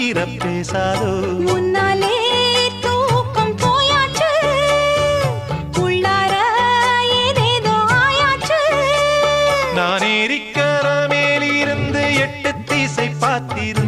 மீற பேசாதோ முன்னாலே தூக்கம் போயாச்சு உள்ளார ஏதேதோ ஆயாச்சு நான் ஏரிக்கர மேலிருந்து 8 திசை பார்த்திரு